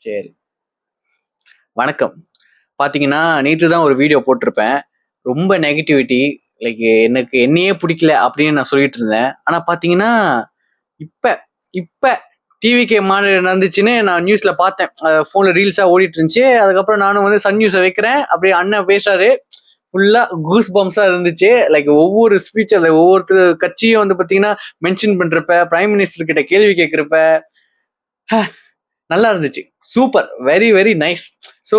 சரி. வணக்கம். பாத்தீங்கன்னா, நேத்து தான் ஒரு வீடியோ போட்டிருப்பேன். ரொம்ப நெகட்டிவிட்டி. லைக் எனக்கு என்னையே புடிக்கல அப்படின்னு நான் சொல்லிட்டு இருந்தேன். ஆனா பாத்தீங்கன்னா, இப்ப இப்ப டிவிகே மாநாடு நடந்துச்சுன்னு நான் நியூஸ்ல பார்த்தேன். ஃபோன்ல ரீல்ஸா ஓடிட்டு இருந்துச்சு. அதுக்கப்புறம் நானும் வந்து சன் நியூஸ வைக்கிறேன். அப்படியே அண்ணன் பேசுறாரு. ஃபுல்லா கூஸ் பம்ப்ஸா இருந்துச்சு. லைக் ஒவ்வொரு ஸ்பீச் அந்த ஒவ்வொருத்தர் கட்சியும் வந்து பாத்தீங்கன்னா, மென்ஷன் பண்றப்ப, பிரைம் மினிஸ்டர் கிட்ட கேள்வி கேட்கிறப்ப, நல்லா இருந்துச்சு. Super. Very, very nice. So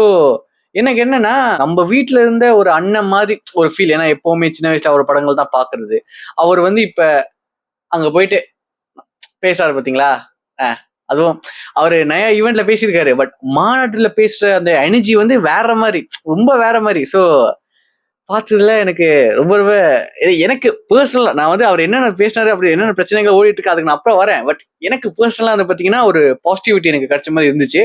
எனக்கு என்னன்னா, நம்ம வீட்ல இருந்த ஒரு அண்ணன் மாரி ஒரு ஃபீல். ஏன்னா எப்பவுமே சின்ன வயசுல அவர் படங்கள் தான் பார்க்கிறது. அவர் வந்து இப்ப அங்க போயிட்டு பேசுறாரு பார்த்தீங்களா? அ அதுவும் அவரு நெறைய ஈவென்ட்ல பேசியிருக்காரு. பட் மாநாட்டுல பேசுற அந்த எனர்ஜி வந்து வேற மாரி. ரொம்ப வேற மாரி. ஸோ பார்த்ததுல எனக்கு ரொம்ப ரொம்ப எனக்கு பெர்சனலா நான் வந்து அவர் என்னென்ன பேசினாரு, அப்படி என்னென்ன பிரச்சனைகள் ஓடிட்டு இருக்கு அதுக்கு நான் அப்புறம் வரேன். பட் எனக்கு பெர்சனலா வந்து பார்த்தீங்கன்னா, ஒரு பாசிட்டிவிட்டி எனக்கு கிடைச்ச மாரி இருந்துச்சு.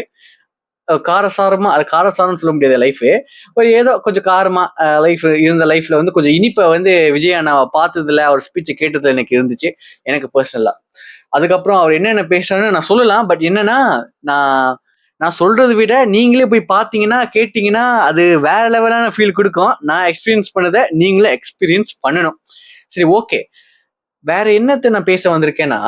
காரசாரமா அது காரசாரம்னு சொல்ல முடியாது லைஃபு. ஒரு ஏதோ கொஞ்சம் காரமா லைஃப்ல வந்து கொஞ்சம் இனிப்ப வந்து விஜய் அண்ணாவ பார்த்ததுல, அவர் ஸ்பீச்ச கேட்டதுல எனக்கு இருந்துச்சு. எனக்கு பெர்சனலா. அதுக்கப்புறம் அவர் என்னென்ன பேசுனாருன்னு நான் சொல்லலாம். பட் என்னன்னா, நான் நான் சொல்றத விட நீங்களே போய் பார்த்தீங்கன்னா, கேட்டீங்கன்னா, அது வேற லெவலான ஃபீல் குடுக்கும். நான் எக்ஸ்பீரியன்ஸ் பண்ணத நீங்களும் எக்ஸ்பீரியன்ஸ் பண்ணணும். சரி, ஓகே. வேற என்னத்த நான் பேச வந்திருக்கேன்னா,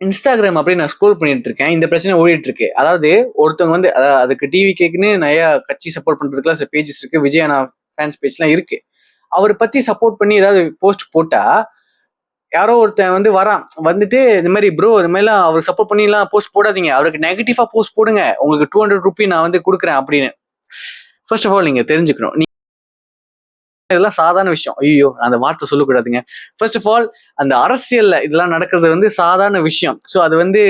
Instagram அப்படியே நான் ஸ்க்ரோல் பண்ணிட்டு இருக்கேன். இந்த பிரச்சனை ஓடிட்டு இருக்கு. அதாவது ஒருத்தவங்க வந்து அதுக்கு டிவி கேக்குன்னு நெறைய கட்சி சப்போர்ட் பண்றதுக்குலாம் சில பேஜஸ் இருக்கு. விஜய் அண்ணா ஃபேன்ஸ் பேஜ்லாம் இருக்கு. அவர பத்தி சப்போர்ட் பண்ணி ஏதாவது போஸ்ட் போட்டா, யாரோ ஒருத்தன் வந்து வரான். வந்துட்டு இந்த மாரி ப்ரோ இந்த மாரிலாம் அவருக்கு சப்போர்ட் பண்ணிலாம் போஸ்ட் போடாதீங்க. அவருக்கு நெகட்டிவா போஸ்ட் போடுங்க. உங்களுக்கு ₹200 நான் வந்து குடுக்குறேன் அப்படின்னு. ஃபர்ஸ்ட் ஆஃப் ஆல் நீங்க தெரிஞ்சுக்கணும். இதெல்லாம் சாதாரண விஷயம். ஐயோ! அந்த வார்த்தை சொல்லக்கூடாதுங்க. ஃபர்ஸ்ட் ஆஃப் ஆல் அந்த அரசியல்ல இதெல்லாம் நடக்கிறது வந்து சாதாரண விஷயம். ஸோ அது வந்து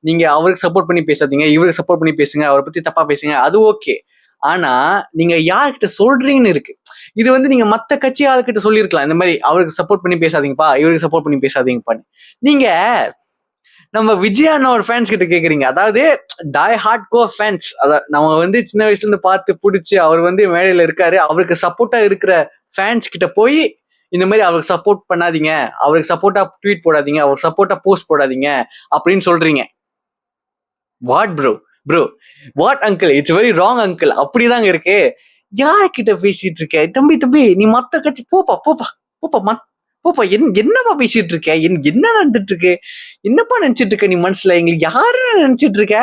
நீங்க அவருக்கு சப்போர்ட் பண்ணி பேசாதீங்க. இவருக்கு சப்போர்ட் பண்ணி பேசுங்க. அவர பத்தி தப்பா பேசுங்க. அது ஓகே. ஆனா நீங்க யார்கிட்ட சொல்றீங்கன்னு இருக்கு. இது வந்து நீங்க மத்த கட்சி ஆளுகிட்ட சொல்லியிருக்கலாம். இந்த மாரி அவருக்கு சப்போர்ட் பண்ணி பேசாதீங்கப்பா. இவருக்கு சப்போர்ட் பண்ணி பேசாதீங்கப்பான்னு. நீங்க நம்ம விஜய் அண்ணாவோட ஃபேன்ஸ் கிட்ட கேக்குறீங்க. அதாவது டை ஹார்ட் கோர் ஃபேன்ஸ். நம்ம வந்து சின்ன வயசுல இருந்து பார்த்து புடிச்சு அவர் வந்து மேடையில இருக்காரு. அவருக்கு சப்போர்ட்டா இருக்கிற ஃபேன்ஸ் கிட்ட போய் இந்த மாதிரி அவருக்கு சப்போர்ட் பண்ணாதீங்க, அவருக்கு சப்போர்ட்டா ட்வீட் போடாதீங்க, அவருக்கு சப்போர்ட்டா போஸ்ட் போடாதீங்க அப்படின்னு சொல்றீங்க. What bro? Bro what uncle? It's very wrong uncle. அப்படிதாங்க இருக்கு. யார்கிட்ட பேசிட்டு இருக்க? தம்பி தம்பி நீ மத்த கட்சி போப்பா போப்பா போப்பா போப்பா என்னப்பா பேசிட்டு இருக்க? என்ன நடந்துட்டு இருக்கு? என்னப்பா நினைச்சிட்டு இருக்க நீ மனசுல? எங்களுக்கு யாரு நினைச்சிட்டு இருக்க?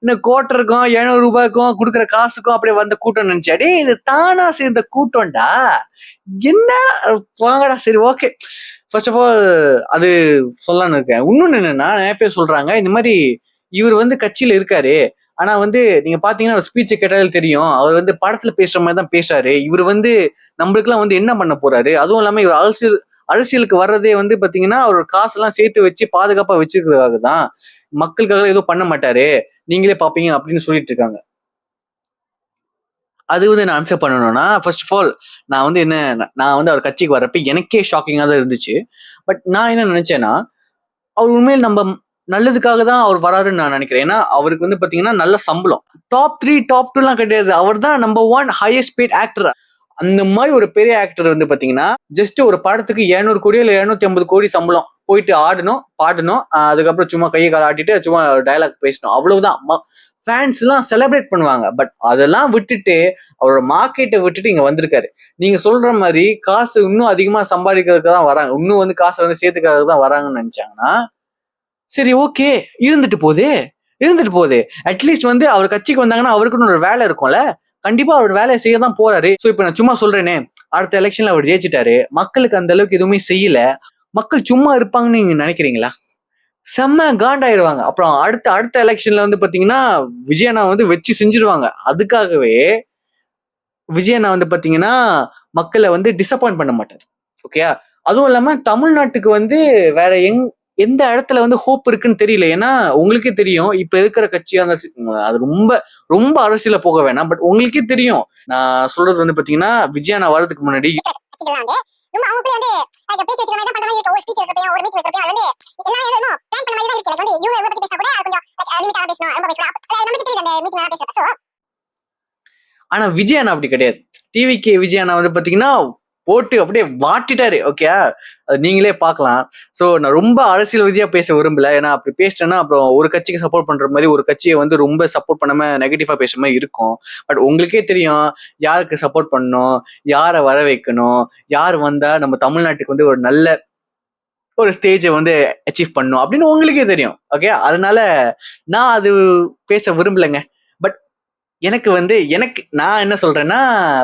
இன்னும் கோட்டருக்கும் ₹700 கொடுக்குற காசுக்கும் அப்படியே வந்த கூட்டம் நினைச்சா? டேய் இது தானா சேர்ந்த கூட்டம்டா. என்ன வாங்கடா. சரி, ஓகே. ஃபர்ஸ்ட் ஆஃப் ஆல் அது சொல்லலாம்னு இருக்கேன். இன்னொன்னு என்னன்னா, நிறைய பேர் சொல்றாங்க இந்த மாதிரி இவர் வந்து கட்சியில இருக்காரு. ஆனா வந்து நீங்க பாத்தீங்கன்னா ஸ்பீச்ச கேட்டாலே தெரியும். அவர் வந்து படத்துல பேசுற மாதிரி தான் பேசுறாரு. இவர் வந்து நம்மளுக்கெல்லாம் வந்து என்ன பண்ண போறாரு? அதுவும் இல்லாம இவர் அரசியலுக்கு வர்றதே வந்து பாத்தீங்கன்னா, அவர் காசெல்லாம் சேர்த்து வச்சு பாதுகாப்பா வச்சிருக்கிறதுக்காக தான். மக்களுக்காக எதுவும் பண்ண மாட்டாரு. நீங்களே பாப்பீங்க அப்படின்னு சொல்லிட்டு இருக்காங்க. அது வந்து நான் ஆன்சர் பண்ணணும்னா, ஃபர்ஸ்ட் ஆஃப் ஆல் நான் வந்து நான் வந்து அவர் கட்சிக்கு வர்றப்ப எனக்கே ஷாக்கிங்கா தான் இருந்துச்சு. பட் நான் என்ன நினைச்சேன்னா, அவர் உண்மையில நம்ம நல்லதுக்காக தான் அவர் வராருன்னு நான் நினைக்கிறேன். ஏன்னா, அவருக்கு வந்து பாத்தீங்கன்னா நல்ல சம்பளம். டாப் 3, டாப் 2லாம் கிடையாது. அவர் தான் நம்பர் 1 ஹையஸ்ட் பெய்ட் ஆக்டர். அந்த மாதிரி ஒரு பெரிய ஆக்டர் வந்து பாத்தீங்கன்னா, ஜஸ்ட் ஒரு படத்துக்கு 700 கோடியோ இல்ல 750 கோடி சம்பளம். போயிட்டு ஆடணும், பாடணும். அதுக்கப்புறம் சும்மா கைய கால ஆட்டிட்டு சும்மா டயலாக் பேசணும். அவ்வளவுதான். ஃபேன்ஸ் எல்லாம் செலிப்ரேட் பண்ணுவாங்க. பட் அதெல்லாம் விட்டுட்டு அவரோட மார்க்கெட்டை விட்டுட்டு இங்க வந்திருக்காரு. நீங்க சொல்ற மாதிரி காசு இன்னும் அதிகமா சம்பாதிக்கிறதுக்கு தான் வராங்க. இன்னும் வந்து காசை வந்து சேர்த்துக்கிறதுக்கு தான் வராங்கன்னு நினைச்சாங்கன்னா, சரி, ஓகே. இருந்துட்டு போகுது. இருந்துட்டு போகுது. அட்லீஸ்ட் வந்து அவர் கட்சிக்கு வந்தாங்கன்னா அவருக்குன்னு ஒரு வேலை இருக்கும்ல. கண்டிப்பா அவர் வேலையை செய்ய தான் போறாரு. சோ இப்ப நான் சும்மா சொல்றேனே, அடுத்த எலெக்ஷன்ல அவர் ஜெயிச்சிட்டாரு. மக்களுக்கு அந்த அளவுக்கு எதுவுமே செய்யல. மக்கள் சும்மா இருப்பாங்கன்னு நீங்க நினைக்கிறீங்களா? செம்ம காண்டாயிருவாங்க. அப்புறம் அடுத்த அடுத்த எலெக்ஷன்ல வந்து பாத்தீங்கன்னா, விஜய் அண்ணா வந்து வச்சு செஞ்சிருவாங்க. அதுக்காகவே விஜய் அண்ணா வந்து பாத்தீங்கன்னா, மக்கள வந்து டிசப்பாயிண்ட் பண்ண மாட்டாரு. ஓகேயா? அதுவும் இல்லாம தமிழ்நாட்டுக்கு வந்து வேற எந்த இடத்துல வந்து ஹோப் இருக்குன்னு தெரியல. ஏன்னா, உங்களுக்கே தெரியும். இப்ப இருக்கிற கட்சியா அது ரொம்ப ரொம்ப அரசியல்ல போக வேணாம். பட் உங்களுக்கே தெரியும். நான் சொல்றது வந்து பாத்தீங்கன்னா, விஜய் அண்ணா வர்றதுக்கு முன்னாடி ரொம்ப அவங்க போய் வந்து பேசி வச்சுக்கிற மாதிரி தான் பண்ற மாதிரி இருக்கு. ஒரு ஸ்பீச் வைக்கிறப்பையும் ஒரு மீட் வைக்கிறப்பையும் அது வந்து எல்லா இதுவும் பிளான் பண்ண மாதிரி தான் இருக்கு. வந்து இவங்க எவ்வளவு பத்தி பேசினா கூட கொஞ்சம் லிமிட்டா பேசணும், ரொம்ப பேசணும். நமக்கு தெரியுது அந்த மீட்டிங் பேசுறப்ப. சோ ஆனா விஜய் அண்ணா அப்படி கிடையாது. டிவிகே விஜய் அண்ணா வந்து பாத்தீங்கன்னா போட்டு அப்படியே வாட்டிட்டாரு. ஓகே, அது நீங்களே பார்க்கலாம். ஸோ நான் ரொம்ப அரசியல் ரீதியா பேச விரும்பல. ஏன்னா அப்படி பேசிட்டேன்னா அப்புறம் ஒரு கட்சிக்கு சப்போர்ட் பண்ற மாதிரி ஒரு கட்சியை வந்து ரொம்ப சப்போர்ட் பண்ணாம நெகட்டிவா பேசுற மாதிரி இருக்கும். பட் உங்களுக்கே தெரியும் யாருக்கு சப்போர்ட் பண்ணணும், யாரை வர வைக்கணும், யார் வந்தா நம்ம தமிழ்நாட்டுக்கு வந்து ஒரு நல்ல ஒரு ஸ்டேஜை வந்து அச்சீவ் பண்ணும் அப்படின்னு உங்களுக்கே தெரியும். ஓகே, அதனால நான் அது பேச விரும்பலைங்க. பட் எனக்கு வந்து நான் என்ன சொல்றேன்னா,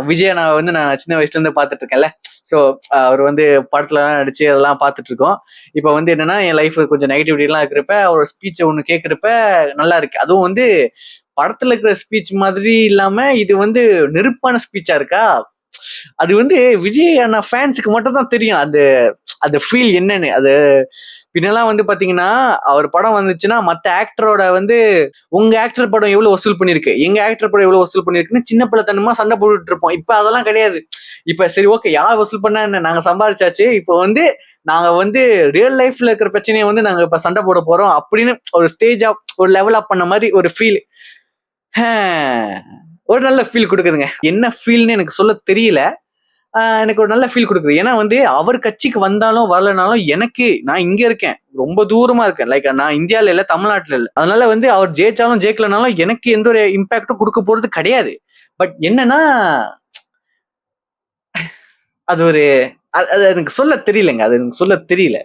விஜய் நான் வந்து நான் சின்ன வயசுல இருந்து பார்த்துட்டு இருக்கேன்ல. ஸோ அவர் வந்து படத்துலலாம் நடிச்சு அதெல்லாம் பார்த்துட்டு இருக்கோம். இப்போ வந்து என்னன்னா என் லைஃப் கொஞ்சம் நெகட்டிவிட்டி எல்லாம் இருக்கிறப்ப அவரோட ஸ்பீச்சை ஒன்று கேட்குறப்ப நல்லா இருக்கு. அதுவும் வந்து படத்துல இருக்கிற ஸ்பீச் மாதிரி இல்லாம இது வந்து நெருப்பான ஸ்பீச்சா இருக்கா. அது வந்து விஜய் அண்ணா ஃபேன்ஸுக்கு மட்டும் தான் தெரியும் அந்த அந்த ஃபீல் என்னன்னு. அது பின்னெல்லாம் வந்து பாத்தீங்கன்னா அவர் படம் வந்துச்சுன்னா மத்த ஆக்டரோட வந்து உங்க ஆக்டர் படம் எவ்வளவு வசூல் பண்ணிருக்கு, எங்க ஆக்டர் படம் எவ்வளவு வசூல் பண்ணிருக்குன்னு சின்ன பிள்ளைத்தனமா சண்டை போட்டுட்டு இருப்போம். இப்ப அதெல்லாம் கிடையாது. இப்ப சரி ஓகே, யார் வசூல் பண்ணா என்ன, நாங்க சம்பாதிச்சாச்சு. இப்ப வந்து நாங்க வந்து ரியல் லைஃப்ல இருக்கிற பிரச்சனையை வந்து நாங்க இப்ப சண்டை போட போறோம் அப்படின்னு ஒரு ஸ்டேஜ் ஒரு லெவல் அப் பண்ண மாதிரி ஒரு ஃபீல். ஒரு நல்ல ஃபீல் கொடுக்குதுங்க. என்ன ஃபீல்னு எனக்கு சொல்ல தெரியல. எனக்கு ஒரு நல்ல ஃபீல் கொடுக்குது. ஏன்னா வந்து அவர் கட்சிக்கு வந்தாலும் வரலனாலும் எனக்கு நான் இங்க இருக்கேன், ரொம்ப தூரமா இருக்கேன். லைக் நான் இந்தியால இல்ல, தமிழ்நாட்டுல இல்ல. அதனால வந்து அவர் ஜெயிச்சாலும் ஜெயிக்கலனாலும் எனக்கு எந்த ஒரு இம்பாக்டும் கொடுக்க போறது கிடையாது. பட் என்னன்னா அது ஒரு அது எனக்கு சொல்ல தெரியலங்க. அது எனக்கு சொல்ல தெரியல.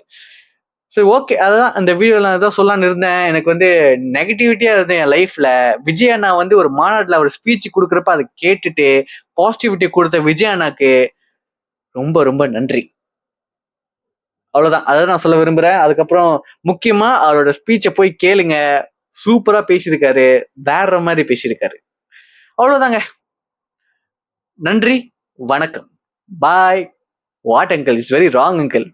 சரி ஓகே, அதான் அந்த வீடியோல தான் சொல்லலாம்னு இருந்தேன். எனக்கு வந்து நெகட்டிவிட்டியா இருந்தேன் என் லைஃப்ல. விஜய் அண்ணா வந்து ஒரு மாநாட்டுல அவர் ஸ்பீச் கொடுக்குறப்ப அதை கேட்டுட்டு பாசிட்டிவிட்டி கொடுத்த விஜய் அண்ணாக்கு ரொம்ப ரொம்ப நன்றி. அவ்வளவுதான், அதான் நான் சொல்ல விரும்புறேன். அதுக்கப்புறம் முக்கியமா அவரோட ஸ்பீச்சை போய் கேளுங்க. சூப்பரா பேசியிருக்காரு, வேற மாதிரி பேசியிருக்காரு. அவ்வளவுதாங்க. நன்றி, வணக்கம், bye. What uncle is very wrong uncle.